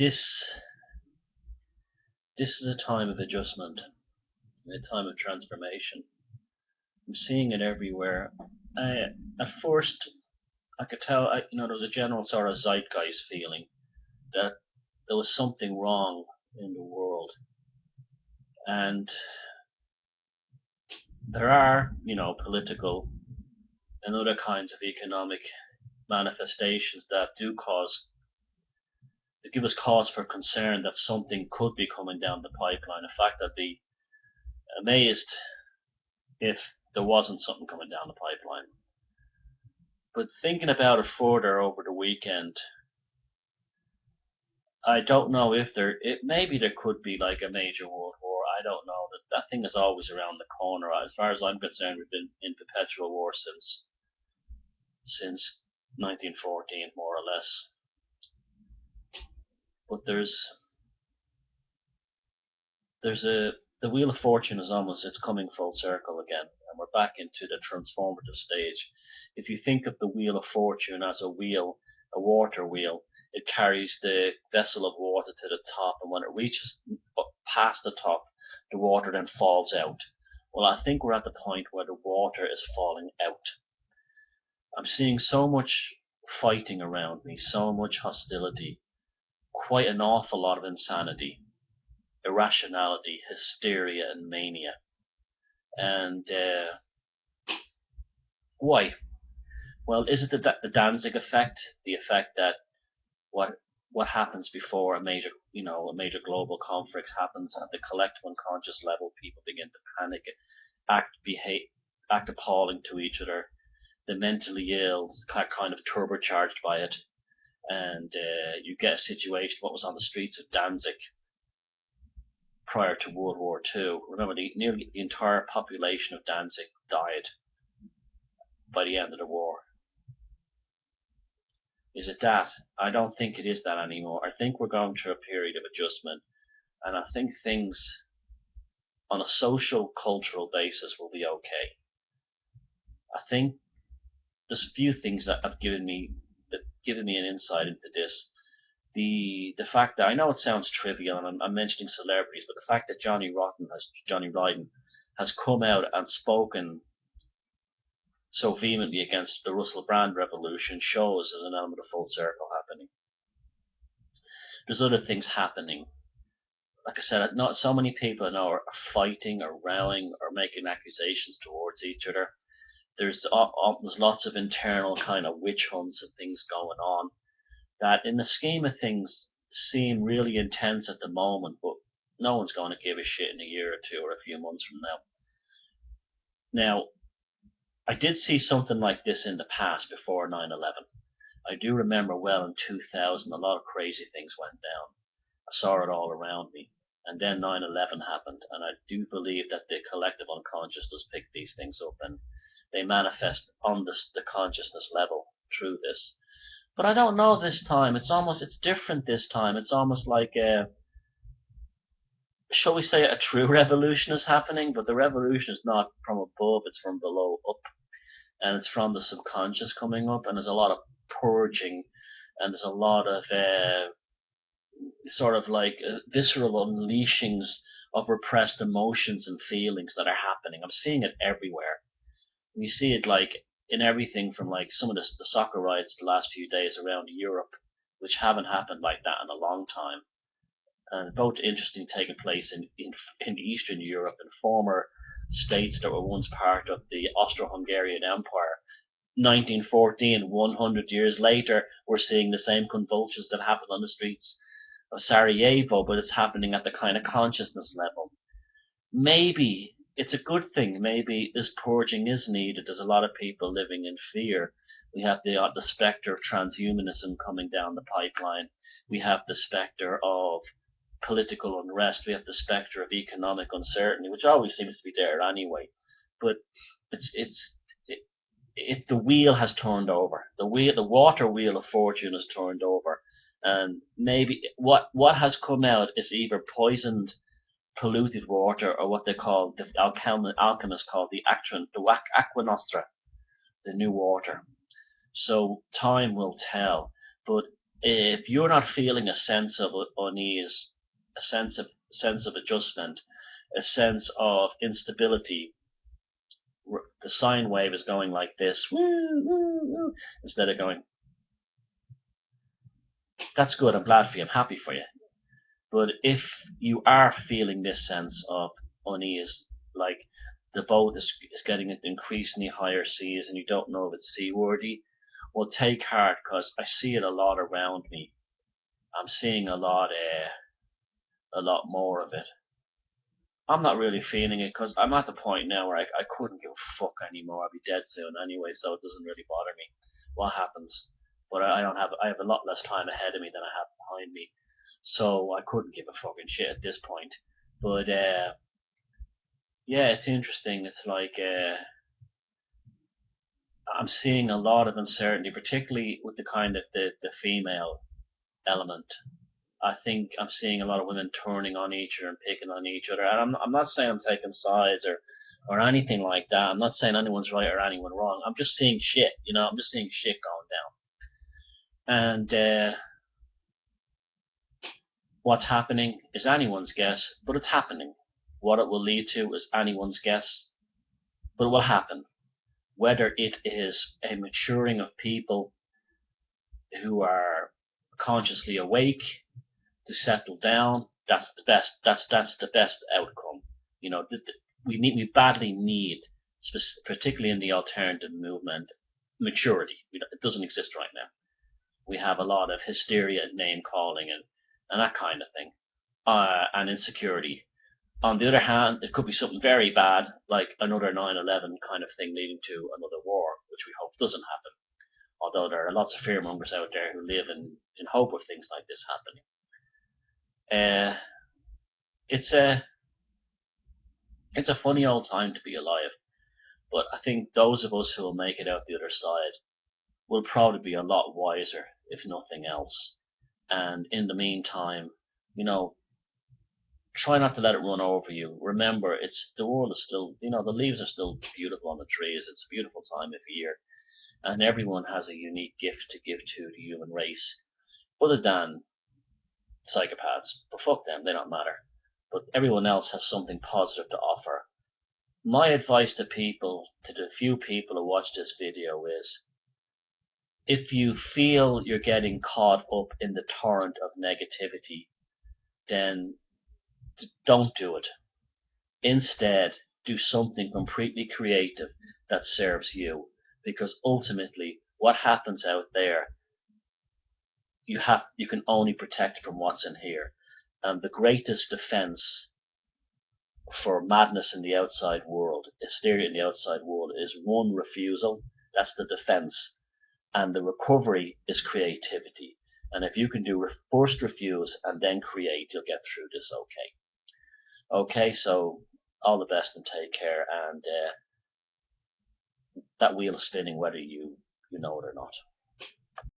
this this is a time of adjustment, a time of transformation. I'm seeing it everywhere. At first, I could tell, there was a general sort of zeitgeist feeling that there was something wrong in the world, and there are, political and other kinds of economic manifestations that do cause to give us cause for concern that something could be coming down the pipeline. In fact, I'd be amazed if there wasn't something coming down the pipeline. But thinking about it further over the weekend, I don't know if maybe there could be like a major world war. I don't know. That thing is always around the corner. As far as I'm concerned, we've been in perpetual war since 1914, more or less. But the wheel of fortune is it's coming full circle again, and we're back into the transformative stage. If you think of the wheel of fortune as a wheel, a water wheel, it carries the vessel of water to the top, and when it reaches past the top, the water then falls out. Well, I think we're at the point where the water is falling out. I'm seeing so much fighting around me, so much hostility, quite an awful lot of insanity, irrationality, hysteria, and mania. And why? Well, is it the Danzig effect? The effect that what happens before a major global conflict happens at the collective unconscious level, people begin to panic, act appalling to each other. The mentally ill kind of turbocharged by it, and you get a situation. What was on the streets of Danzig prior to World War II? Remember, nearly the entire population of Danzig died by the end of the war. Is it that? I don't think it is that anymore. I think we're going through a period of adjustment, and I think things on a social, cultural basis will be okay. I think there's a few things that have given me an insight into this. The fact that, I know it sounds trivial, and I'm mentioning celebrities, but the fact that Johnny Ryden has come out and spoken so vehemently against the Russell Brand revolution shows there's an element of full circle happening. There's other things happening. Like I said, not so many people I know are fighting or rowing or making accusations towards each other. There's lots of internal kind of witch hunts and things going on that, in the scheme of things, seem really intense at the moment, but no one's going to give a shit in a year or two or a few months from now. Now, I did see something like this in the past before 9/11. I do remember well in 2000, a lot of crazy things went down. I saw it all around me. And then 9/11 happened, and I do believe that the collective unconscious does pick these things up, and they manifest on the consciousness level through this. But I don't know this time. It's different this time. It's almost like shall we say, a true revolution is happening, but the revolution is not from above, it's from below up. And it's from the subconscious coming up, and there's a lot of purging, and there's a lot of sort of like visceral unleashings of repressed emotions and feelings that are happening. I'm seeing it everywhere. You see it like in everything from like some of the soccer riots the last few days around Europe, which haven't happened like that in a long time. And both interesting taking place in Eastern Europe and former states that were once part of the Austro-Hungarian Empire. 1914, 100 years later, we're seeing the same convulsions that happened on the streets of Sarajevo, but it's happening at the kind of consciousness level. Maybe it's a good thing. Maybe this purging is needed. There's a lot of people living in fear. We have the specter of transhumanism coming down the pipeline. We have the specter of political unrest. We have the specter of economic uncertainty, which always seems to be there anyway. But the wheel has turned over. The water wheel of fortune has turned over, and maybe what has come out is either poisoned, polluted water, or what they call, the alchemists call the aqua nostra, the new water. So time will tell. But if you're not feeling a sense of unease, a sense of adjustment, a sense of instability, the sine wave is going like this, woo, woo, woo, instead of going, that's good, I'm glad for you, I'm happy for you. But if you are feeling this sense of unease, like the boat is getting increasingly higher seas and you don't know if it's seaworthy, well, take heart, because I see it a lot around me. I'm seeing a lot more of it. I'm not really feeling it because I'm at the point now where I couldn't give a fuck anymore. I'll be dead soon anyway, so it doesn't really bother me what happens. But I have a lot less time ahead of me than I have behind me, so I couldn't give a fucking shit at this point. But yeah, it's interesting. It's like I'm seeing a lot of uncertainty, particularly with the kind of the female element. I think I'm seeing a lot of women turning on each other and picking on each other. And I'm not saying I'm taking sides or anything like that. I'm not saying anyone's right or anyone wrong. I'm just seeing shit, you know. I'm just seeing shit going down. And what's happening is anyone's guess, but it's happening. What it will lead to is anyone's guess, but it will happen. Whether it is a maturing of people who are consciously awake to settle down, that's the best. That's the best outcome. You know, we badly need, particularly in the alternative movement, maturity. It doesn't exist right now. We have a lot of hysteria, name calling, and that kind of thing, and insecurity. On the other hand, it could be something very bad, like another 9/11 kind of thing leading to another war, which we hope doesn't happen. Although there are lots of fearmongers out there who live in hope of things like this happening. Uh, it's a it's a funny old time to be alive, but I think those of us who will make it out the other side will probably be a lot wiser, if nothing else. And in the meantime, you know, try not to let it run over you. Remember, it's the world is still, you know, the leaves are still beautiful on the trees. It's a beautiful time of year, and everyone has a unique gift to give to the human race, other than psychopaths. But fuck them, they don't matter. But everyone else has something positive to offer. My advice to people, to the few people who watch this video, is if you feel you're getting caught up in the torrent of negativity, then don't do it. Instead, do something completely creative that serves you. Because ultimately, what happens out there, you can only protect from what's in here. And the greatest defense for madness in the outside world, hysteria in the outside world, is one, refusal. That's the defense. And the recovery is creativity. And if you can do first refuse and then create, you'll get through this okay. Okay, so all the best and take care. And that wheel is spinning whether you know it or not.